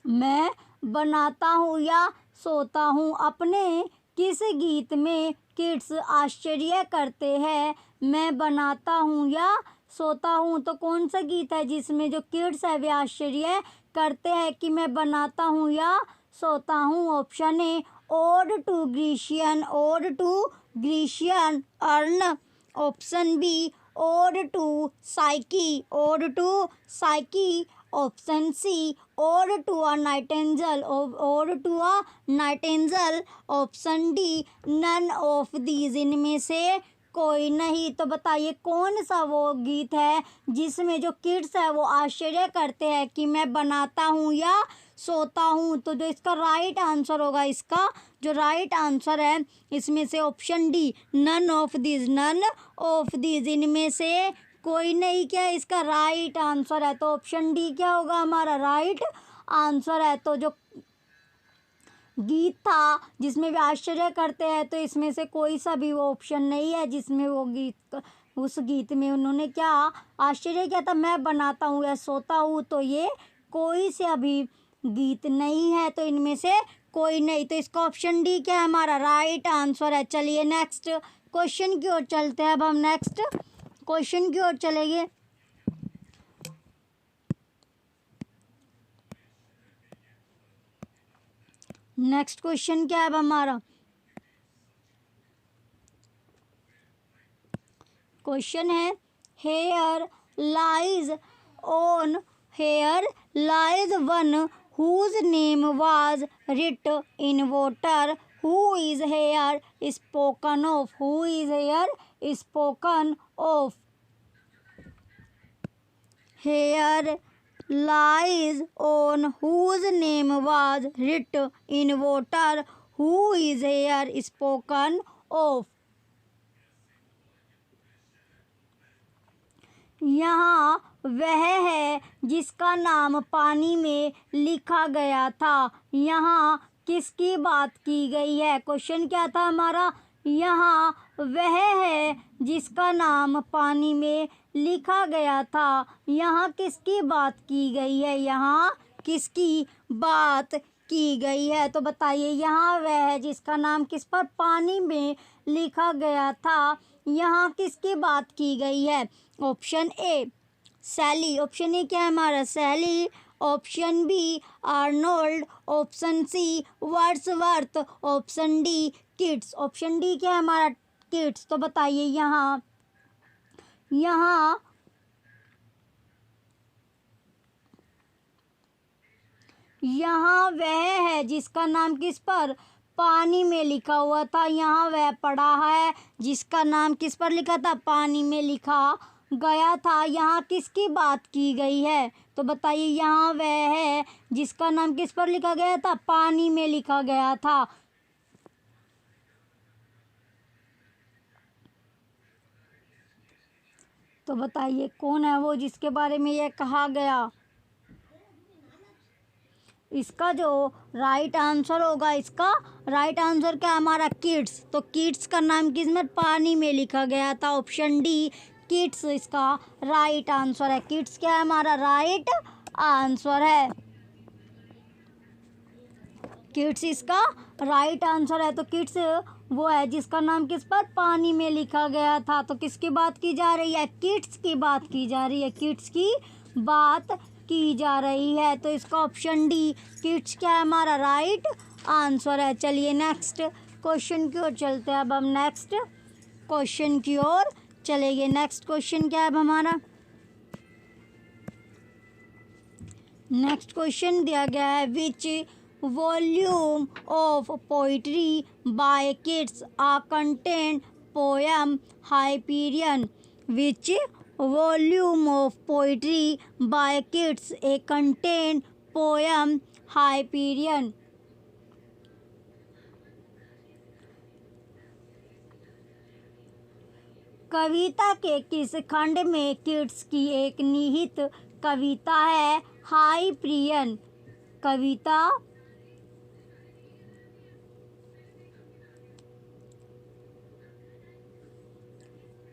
मैं बनाता हूँ या सोता हूँ। अपने किस गीत में किड्स आश्चर्य करते हैं? मैं बनाता हूँ या सोता हूँ। तो कौन सा गीत है जिसमें जो किड्स है वे आश्चर्य करते हैं कि मैं बनाता हूँ या सोता हूँ? Option A ode to Grecian, ode to Grecian urn. Option B ode to Psyche, ode to Psyche. Option C ode to a nightingale, ode to a nightingale. Option D none of these, इनमें से कोई नहीं। तो बताइए कौन सा वो गीत है जिसमें जो किड्स है वो आश्चर्य करते हैं कि मैं बनाता हूँ या सोता हूँ। तो जो इसका राइट आंसर होगा, इसका जो राइट आंसर है इसमें से option D none of these, none of these, इनमें से कोई नहीं। क्या इसका राइट आंसर है? तो ऑप्शन डी क्या होगा हमारा राइट आंसर है। तो जो गीत था जिसमें वे आश्चर्य करते हैं, तो इसमें से कोई सा भी वो ऑप्शन नहीं है जिसमें वो गीत, उस गीत में उन्होंने क्या आश्चर्य किया था, मैं बनाता हूँ या सोता हूँ। तो ये कोई से अभी गीत नहीं है, तो इनमें से कोई नहीं। तो इसका ऑप्शन डी क्या है हमारा राइट आंसर है। चलिए नेक्स्ट क्वेश्चन की ओर चलते हैं। अब हम नेक्स्ट क्वेश्चन की ओर चलेंगे। नेक्स्ट क्वेश्चन क्या है अब हमारा? क्वेश्चन है here lies on, here lies one whose name was writ in water, who is here spoken of, who is here spoken of. Here lies on whose name was writ in water, who is here spoken of। यहाँ वह है जिसका नाम पानी में लिखा गया था। यहाँ किसकी बात की गई है? क्वेश्चन क्या था हमारा? यहाँ वह है जिसका नाम पानी में लिखा गया था। यहाँ किसकी बात की गई है? यहाँ किसकी बात की गई है? तो बताइए यहाँ वह है जिसका नाम किस पर पानी में लिखा गया था, यहाँ किसकी बात की गई है? Option A Sally, option A क्या है हमारा Shelley. Option B Arnold, option C Wordsworth, option D Keats. Option D क्या है हमारा किड्स। तो बताइए यहाँ वह है जिसका नाम किस पर पानी में लिखा हुआ था। यहाँ वह पढ़ा है जिसका नाम किस पर लिखा था? पानी में लिखा गया था। यहाँ किसकी बात की गई है? तो बताइए यहाँ वह है जिसका नाम किस पर लिखा गया था? पानी में लिखा गया था। तो बताइए कौन है वो जिसके बारे में यह कहा गया? इसका जो राइट आंसर होगा, इसका राइट आंसर क्या हमारा किड्स। तो किड्स का नाम किसमें पानी में लिखा गया था? ऑप्शन डी किड्स इसका राइट आंसर है। किड्स क्या है हमारा राइट आंसर है। किड्स इसका राइट आंसर है। तो किड्स वो है जिसका नाम किस पर पानी में लिखा गया था। तो किसकी बात की जा रही है? किड्स की बात की जा रही है। किड्स की बात की जा रही है। तो इसका ऑप्शन डी किड्स क्या है हमारा राइट आंसर है। चलिए नेक्स्ट क्वेश्चन की ओर चलते हैं। अब हम नेक्स्ट क्वेश्चन की ओर चलेंगे। नेक्स्ट क्वेश्चन क्या है अब हमारा? नेक्स्ट क्वेश्चन दिया गया है which volume of poetry by Keats a content poem Hyperion. Which volume of poetry by Keats a content poem Hyperion. कविता के किस खंड में किड्स की एक निहित कविता है हाइपीरियन?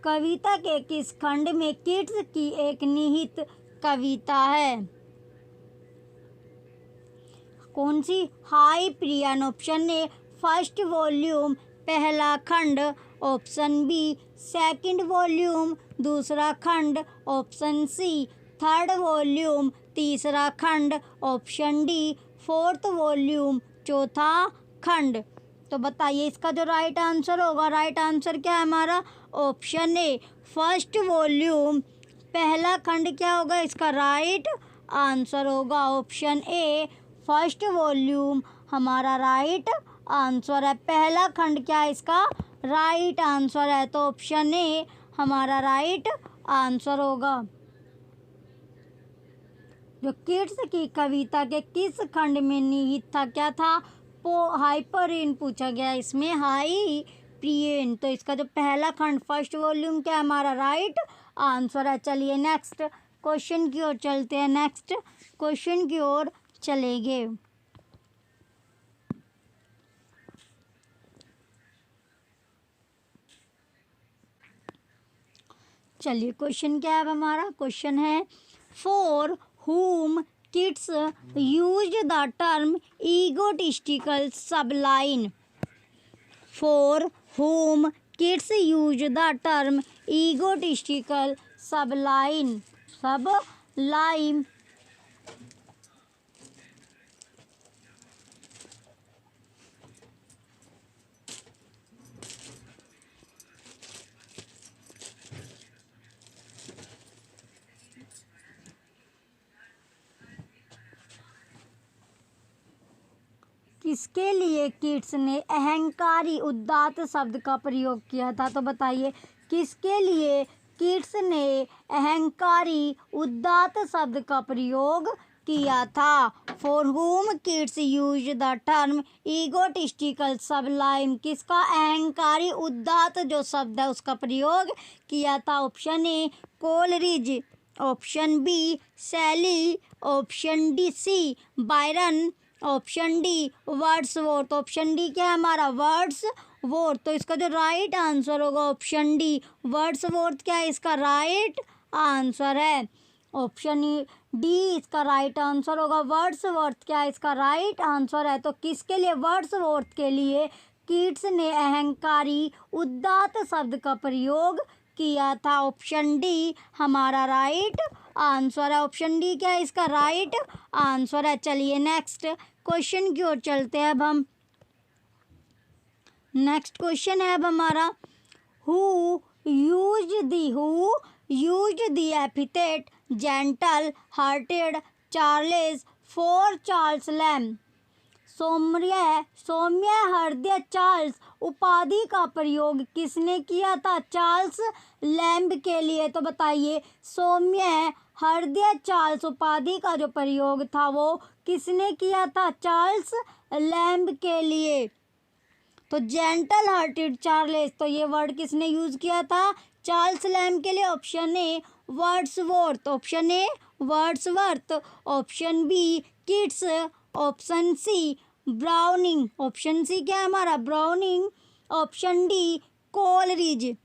कविता के किस खंड में किड्स की एक निहित कविता है? कौन सी? Hyperion. Option A first volume पहला खंड, ऑप्शन बी सेकंड वॉल्यूम दूसरा खंड, ऑप्शन सी थर्ड वॉल्यूम तीसरा खंड, ऑप्शन डी फोर्थ वॉल्यूम चौथा खंड। तो बताइए इसका जो राइट आंसर होगा, राइट आंसर क्या है हमारा? ऑप्शन ए फर्स्ट वॉल्यूम, पहला खंड क्या होगा इसका? राइट आंसर होगा ऑप्शन ए फर्स्ट वॉल्यूम हमारा राइट आंसर है। पहला खंड क्या है इसका? राइट आंसर है, तो ऑप्शन ए हमारा राइट आंसर होगा। जो किड्स की कविता के किस खंड में निहित था, क्या था? हाइपरियन पूछा गया, इसमें हाइपरियन। तो इसका जो पहला खंड फर्स्ट वॉल्यूम क्या हमारा? राइट आंसर है। चलिए नेक्स्ट क्वेश्चन की ओर चलते हैं, नेक्स्ट क्वेश्चन की ओर चलेंगे। चलिए क्वेश्चन क्या है हमारा? क्वेश्चन है for whom kids used the term egotistical sublime. For whom kids used the term egotistical sublime. किसके लिए किड्स ने अहंकारी उदात्त शब्द का प्रयोग किया था? तो बताइए किसके लिए किड्स ने अहंकारी उदात्त शब्द का प्रयोग किया था? For whom kids use the term egotistical sublime. किसका अहंकारी उदात्त जो शब्द है उसका प्रयोग किया था? Option A Coleridge, option B Shelley, option D C Byron, option D Wordsworth. Option D क्या है हमारा? वर्ड्सवर्थ। तो इसका जो राइट आंसर होगा ऑप्शन डी वर्ड्सवर्थ क्या है इसका राइट आंसर है। ऑप्शन डी इसका राइट आंसर होगा, वर्ड्सवर्थ क्या है इसका राइट आंसर है। तो किसके लिए? वर्ड्सवर्थ के लिए किड्स ने अहंकारी उदात्त शब्द का प्रयोग किया था। ऑप्शन डी हमारा राइट आंसर है। ऑप्शन डी क्या है इसका राइट आंसर है। चलिए नेक्स्ट क्वेश्चन की ओर चलते हैं। अब हम नेक्स्ट क्वेश्चन है अब हमारा who used the epithet gentle hearted Charles for Charles Lamb. सौम्य हृदय चार्ल्स उपाधि का प्रयोग किसने किया था? चार्ल्स लैम्ब के लिए। तो बताइए सौम्य हृदय चार्ल्स उपाधि का जो प्रयोग था वो किसने किया था? चार्ल्स लैम्ब के लिए। तो जेंटल हार्टेड चार्ल्स, तो ये वर्ड किसने यूज किया था? चार्ल्स लैम्ब के लिए। Option A Wordsworth, option A Wordsworth, option B Keats, option C Browning, option C क्या है हमारा ब्राउनिंग, ऑप्शन डी कोलरिज।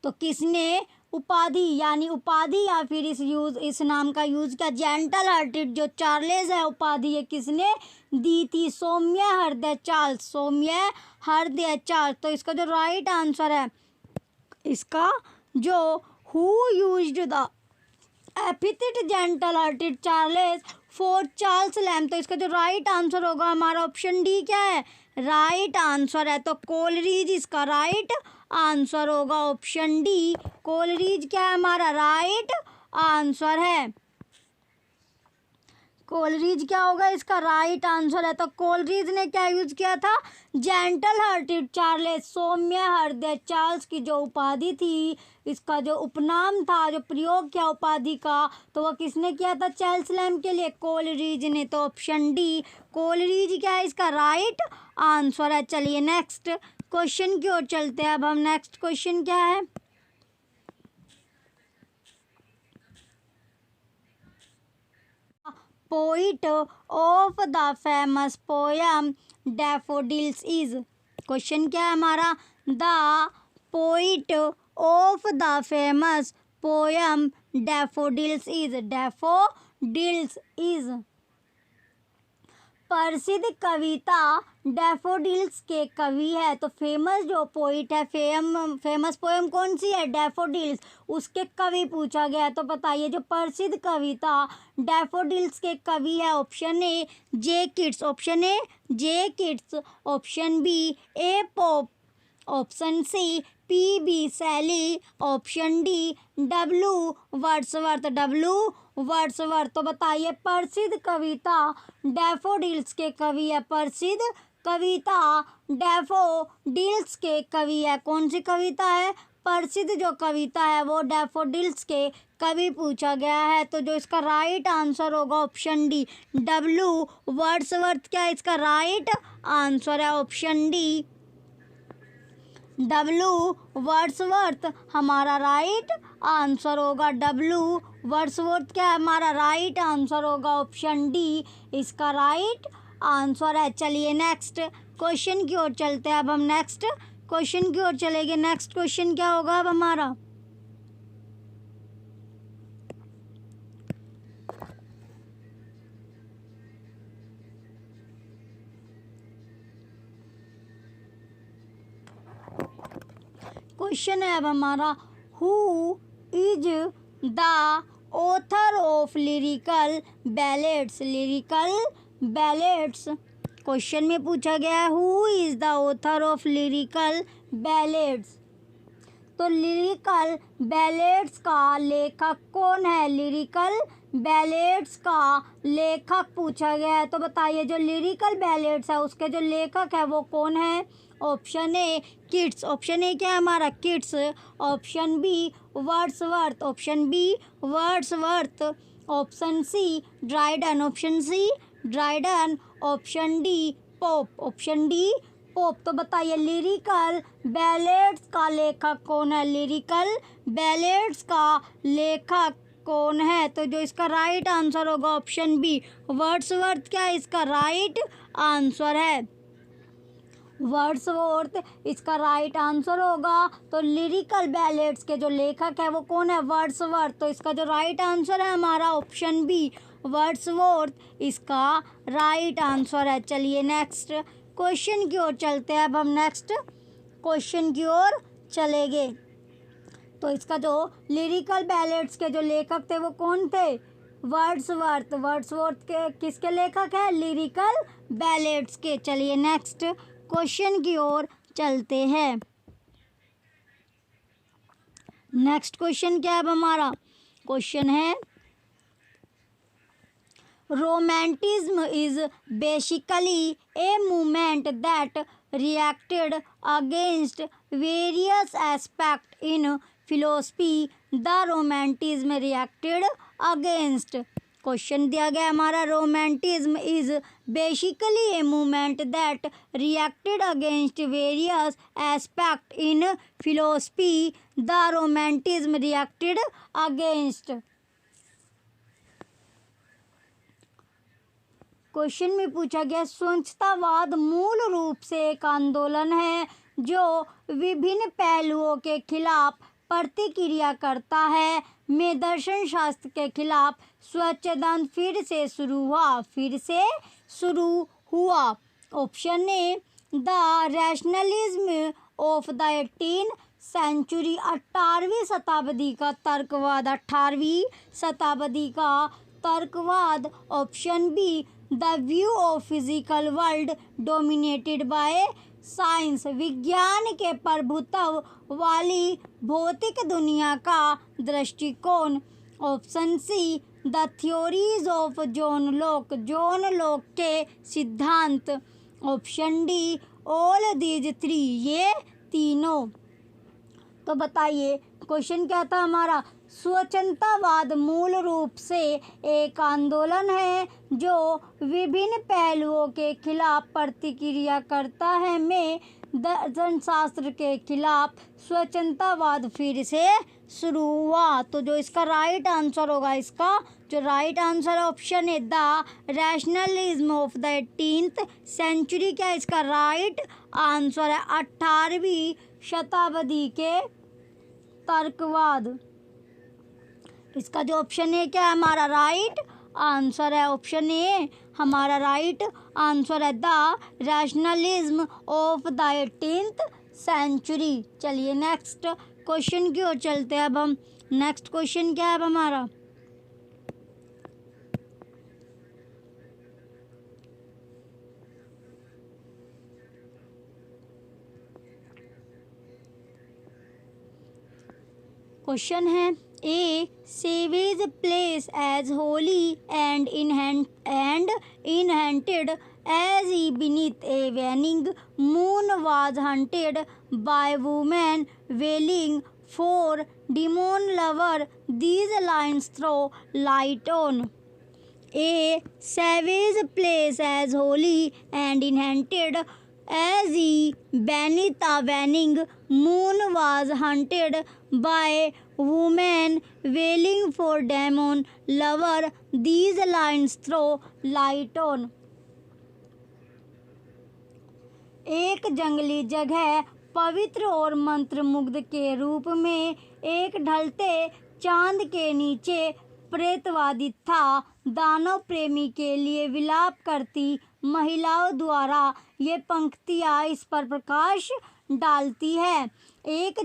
तो किसने उपाधि यानी उपाधि या फिर इस नाम का यूज किया? जेंटल हार्टेड जो चार्ल्स है उपाधि ये किसने दी थी? सौम्य हृदय चार्ल्स, सौम्य हृदय चार्ल्स। तो इसका जो राइट आंसर है इसका जो who used the epithet gentle hearted Charles for Charles lamb, तो इसका जो राइट आंसर होगा हमारा ऑप्शन डी क्या है राइट आंसर है। तो कोलरिज इसका राइट आंसर होगा, ऑप्शन डी कोलरिज क्या है हमारा राइट आंसर है। कोलरिज क्या होगा इसका राइट आंसर है। तो कोलरिज ने क्या यूज किया था? जेंटल हार्टेड चार्ल्स, सौम्य हृदय चार्ल्स की जो उपाधि थी, इसका जो उपनाम था, जो प्रयोग किया उपाधि का, तो वह किसने किया था? चार्ल्स लैम्ब के लिए, कोलरिज ने। तो ऑप्शन डी कोलरिज क्या है इसका राइट आंसर है। चलिए नेक्स्ट क्वेश्चन की ओर चलते हैं। अब हम नेक्स्ट क्वेश्चन क्या है? Poet of the famous poem daffodils is. Question क्या है हमारा? The poet of the famous poem daffodils is, daffodils is. प्रसिद्ध कविता डैफोडिल्स के कवि है। तो फेमस जो पोइट है, फेमस पोएम कौन सी है? डैफोडिल्स, उसके कवि पूछा गया है। तो बताइए जो प्रसिद्ध कविता डैफोडिल्स के कवि है। Option A J Keats, option A J Keats, option B A Pope, option C P B Shelley, option D W Wordsworth, W Wordsworth. तो बताइए प्रसिद्ध कविता डैफोडिल्स के कवि है। प्रसिद्ध कविता डैफोडिल्स के कवि है। कौन सी कविता है? प्रसिद्ध जो कविता है वो डैफोडिल्स के कवि पूछा गया है। तो जो इसका राइट आंसर होगा ऑप्शन डी डब्ल्यू वर्ड्सवर्थ। क्या इसका राइट आंसर है? ऑप्शन डी डब्ल्यू वर्ड्सवर्थ हमारा राइट आंसर होगा। डब्ल्यू वर्ड्सवर्थ क्या है हमारा राइट आंसर होगा? ऑप्शन डी इसका राइट आंसर है। चलिए नेक्स्ट क्वेश्चन की ओर चलते हैं। अब हम नेक्स्ट क्वेश्चन की ओर चलेंगे। नेक्स्ट क्वेश्चन क्या होगा अब हमारा? क्वेश्चन है अब हमारा, who is the author of lyrical ballads? Lyrical ballads question में पूछा गया है, who is the author of lyrical ballads. तो लिरिकल बैलेड्स का लेखक कौन है? लिरिकल बैलेड्स का लेखक पूछा गया है। तो बताइए जो लिरिकल बैलेड्स है उसके जो लेखक है वो कौन है? Option A Keats, option A क्या है हमारा? Keats, option B Wordsworth, option B Wordsworth, option C Dryden, option C Dryden, option D Pope, option D Pope. तो बताइए लिरिकल बैलेड्स का लेखक कौन है? लिरिकल बैलेड्स का लेखक कौन है? तो जो इसका राइट आंसर होगा ऑप्शन बी वर्ड्सवर्थ। क्या इसका राइट आंसर है? वर्ड्सवर्थ इसका राइट आंसर होगा। तो लिरिकल बैलेड्स के जो लेखक है वो कौन है? वर्ड्सवर्थ। तो इसका जो राइट आंसर है हमारा ऑप्शन बी वर्ड्सवर्थ इसका राइट आंसर है। चलिए नेक्स्ट क्वेश्चन की ओर चलते हैं। अब हम नेक्स्ट क्वेश्चन की ओर चलेंगे। तो इसका जो लिरिकल बैलेड्स के जो लेखक थे वो कौन थे? वर्ड्सवर्थ। वर्ड्सवर्थ के किसके लेखक है? लिरिकल बैलेड्स के। चलिए नेक्स्ट क्वेश्चन की ओर चलते हैं। नेक्स्ट क्वेश्चन क्या है अब हमारा? क्वेश्चन है, romanticism is basically a movement that reacted against various aspect in philosophy. The romanticism reacted against. Question दिया गया हमारा, romanticism is basically a movement that reacted against various aspect in philosophy. The romanticism reacted against. Question में पूछा गया, स्वच्छतावाद मूल रूप से एक आंदोलन है जो विभिन्न पहलुओं के खिलाफ प्रतिक्रिया करता है। में दर्शन शास्त्र के खिलाफ स्वच्छंद फिर से शुरू हुआ। Option A the rationalism of the 18th century, 18वीं शताब्दी का तर्कवाद, 18वीं शताब्दी का तर्कवाद। Option B the view of physical world dominated by science, विज्ञान के प्रभुत्व वाली भौतिक दुनिया का दृष्टिकोण। Option C the theories of John Locke, John Locke के सिद्धांत। ऑप्शन डी ऑल दीज 3, ये तीनों। तो बताइए क्वेश्चन क्या था हमारा, स्वच्छंदतावाद मूल रूप से एक आंदोलन है जो विभिन्न पहलुओं के खिलाफ प्रतिक्रिया करता है। में दर्शन शास्त्र के खिलाफ स्वच्छंदतावाद फिर से शुरू हुआ। तो जो इसका राइट आंसर होगा, इसका जो राइट आंसर ऑप्शन है the rationalism of the 18th century. क्या इसका राइट आंसर है 18वीं शताब्दी के तर्कवाद। इसका जो ऑप्शन है क्या हमारा राइट आंसर है, ऑप्शन ए हमारा राइट आंसर है the rationalism of the 18th century. चलिए नेक्स्ट क्वेश्चन की ओर चलते हैं। अब हम नेक्स्ट क्वेश्चन क्या है अब हमारा, क्वेश्चन है a savage place as holy and enchanted as e'er beneath a waning moon was haunted by women wailing for demon lover these lines throw light on. A savage place as holy and inhabited as he beneath a waning moon was hunted by women wailing for demon lover. These lines throw light on. एक जंगली जगह पवित्र और मंत्रमुग्ध के रूप में एक ढलते चांद के नीचे प्रेतवादी था। दानव प्रेमी के लिए विलाप करती महिलाओं द्वारा ये पंक्तियाँ इस पर प्रकाश डालती है। एक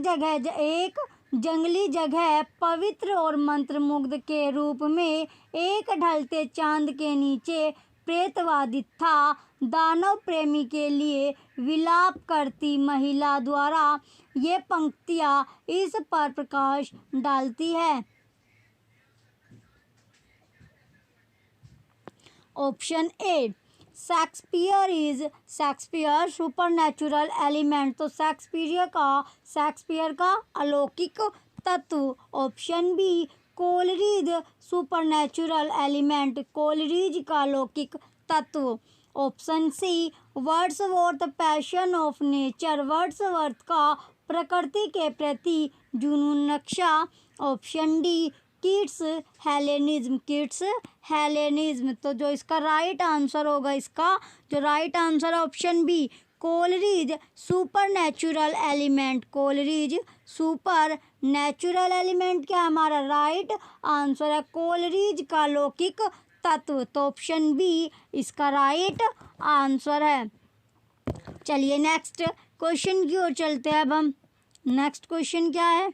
जंगली जगह पवित्र और मंत्रमुग्ध के रूप में एक ढलते चांद के नीचे प्रेतवादी था। दानव प्रेमी के लिए विलाप करती महिला द्वारा ये पंक्तियाँ इस पर प्रकाश डालती है। Option A Shakespeare supernatural element, तो शेक्सपियर का अलौकिक तत्व। Option B Coleridge supernatural element, Coleridge का अलौकिक तत्व। Option C Wordsworth passion of nature, Wordsworth का प्रकृति के प्रति जुनून नक्शा। ऑप्शन डी किट्स हेलेनिज्म, तो जो इसका राइट आंसर होगा, इसका जो राइट आंसर है option B Coleridge supernatural element. Coleridge supernatural element क्या हमारा राइट आंसर है, कोलरिज का लौकिक तत्व, तो ऑप्शन बी इसका राइट आंसर है। चलिए नेक्स्ट क्वेश्चन की ओर चलते हैं। अब हम नेक्स्ट क्वेश्चन क्या है,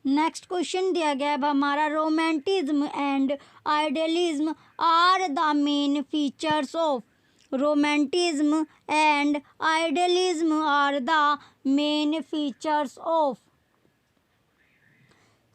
नेक्स्ट क्वेश्चन दिया गया है हमारा romanticism and idealism are the main features of. Romanticism and idealism are the main features of.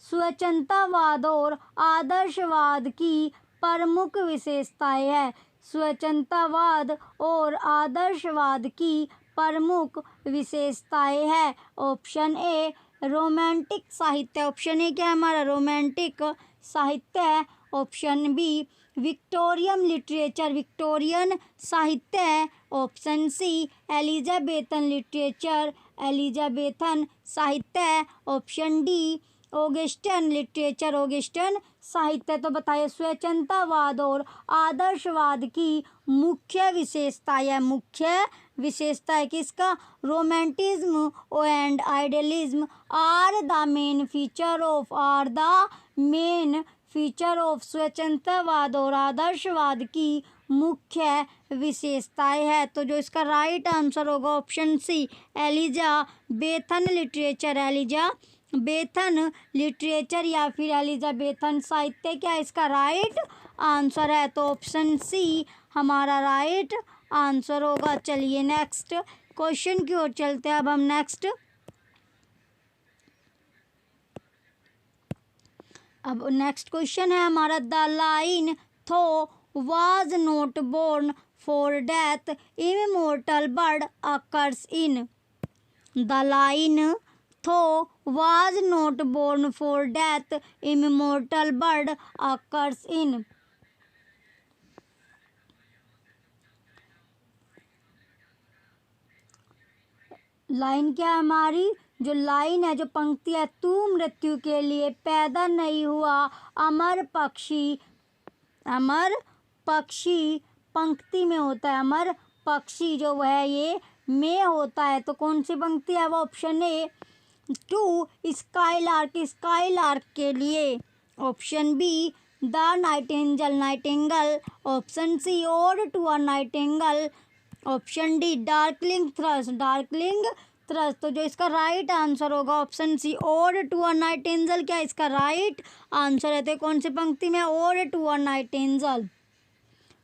स्वच्छंदतावाद और आदर्शवाद की प्रमुख विशेषताएं हैं। स्वच्छंदतावाद और आदर्शवाद की प्रमुख विशेषताएं हैं। ऑप्शन ए रोमांटिक साहित्य, ऑप्शन ए क्या है हमारा रोमांटिक साहित्य। Option B Victorian literature, Victorian साहित्य। Option C Elizabethan literature, Elizabethan साहित्य। Option D Augustan literature, Augustan साहित्य। तो बताइए स्वच्छंदतावाद और आदर्शवाद की मुख्य विशेषताएं, मुख्य विशेषताएं किसका, romanticism and idealism are the main feature of, are the main feature of. स्वच्छंदतावाद और आदर्शवाद की मुख्य विशेषताएं है, तो जो इसका राइट आंसर होगा option C Elizabethan literature, Elizabethan literature या फिर एलिजाबेथन साहित्य क्या इसका राइट आंसर है, तो ऑप्शन सी हमारा राइट आंसर होगा। चलिए नेक्स्ट क्वेश्चन की ओर चलते हैं। अब हम नेक्स्ट क्वेश्चन है हमारा the line thou was not born for death immortal bird occurs in. The line thou was not born for death immortal bird occurs in. Line क्या है हमारी, जो लाइन है, जो पंक्ति है, तू मृत्यु के लिए पैदा नहीं हुआ अमर पक्षी, अमर पक्षी पंक्ति में होता है, अमर पक्षी जो वह ये में होता है, तो कौन सी पंक्ति है वो option A to skylark, skylark के लिए option B the nightingale nightingale, option C ode to a nightingale, option D darkling thrush darkling thrush. तो जो इसका राइट आंसर होगा option C ode to a nightingale क्या इसका राइट आंसर है। तो कौन सी पंक्ति में ओड टू अ नाइटिंगेल,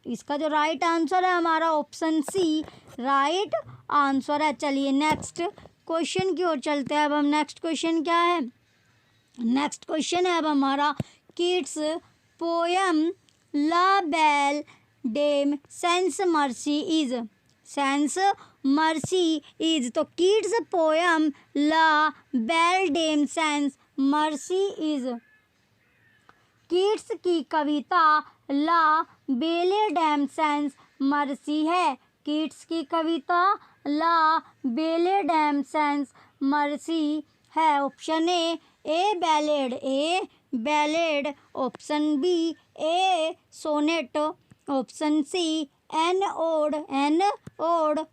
इसका जो राइट आंसर है हमारा ऑप्शन सी राइट आंसर है। चलिए नेक्स्ट क्वेश्चन की ओर चलते हैं। अब हम नेक्स्ट क्वेश्चन क्या है, नेक्स्ट क्वेश्चन है अब हमारा Keats poem La Belle Dame sans Merci is, sans Merci is. तो Keats poem La Belle Dame sans Merci is, Keats की कविता La Belle Dame sans Merci है। किड्स की कविता La Belle Dame sans Merci है। Option A ballad, a ballad, option B a sonnet, option C an ode,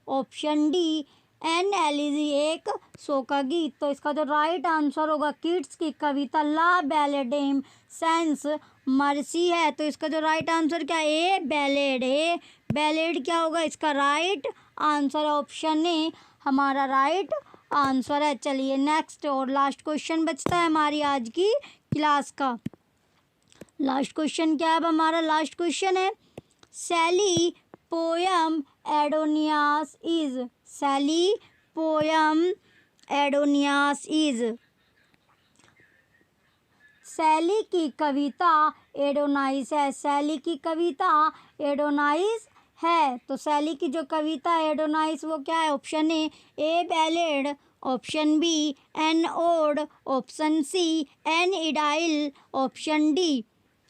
option D an elegy एक सो का गीत। तो इसका जो राइट आंसर होगा किड्स की कविता ला बैलेडेम सेंस मर्सी है। तो इसका जो राइट आंसर क्या है, ए बैलेड क्या होगा इसका राइट आंसर, ऑप्शन ए हमारा राइट आंसर है। चलिए नेक्स्ट और लास्ट क्वेश्चन बचता है हमारी आज की क्लास का। लास्ट क्वेश्चन क्या है, अब हमारा लास्ट क्वेश्चन है Shelley poem Adonais is, Shelley poem Adonais is, Shelley की कविता एडोनाइस है, सैली की कविता एडोनाइस है। तो सैली की जो कविता एडोनाइस वो क्या है, option A ballad, option B an ode, option C an idyll, option D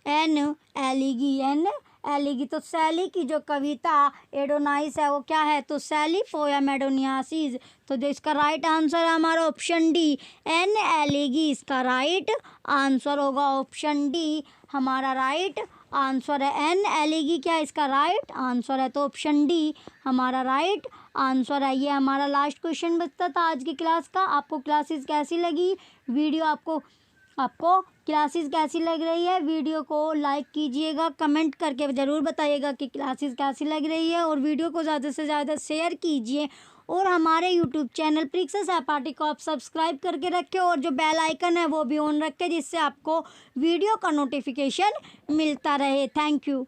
an elegy, an elegy. तो सैली की जो कविता एडोनाइस है वो क्या है, तो सैली पोयम एडोनियासिस। तो जो इसका राइट आंसर है हमारा ऑप्शन डी एन एलिगी इसका राइट आंसर होगा, ऑप्शन डी हमारा राइट आंसर है। एन एलिगी क्या इसका राइट आंसर है, तो ऑप्शन डी हमारा राइट आंसर है। ये हमारा लास्ट क्वेश्चन बचता था आज की क्लास का। आपको क्लासेस कैसी लगी, वीडियो आपको क्लासेस कैसी लग रही है, वीडियो को लाइक कीजिएगा, कमेंट करके ज़रूर बताइएगा कि क्लासेस कैसी लग रही है, और वीडियो को ज़्यादा से ज़्यादा शेयर कीजिए, और हमारे यूट्यूब चैनल परीक्षा सहपाठी को आप सब्सक्राइब करके रखें, और जो बेल आइकन है वो भी ऑन रखें, जिससे आपको वीडियो का नोटिफिकेशन मिलता रहे। Thank you.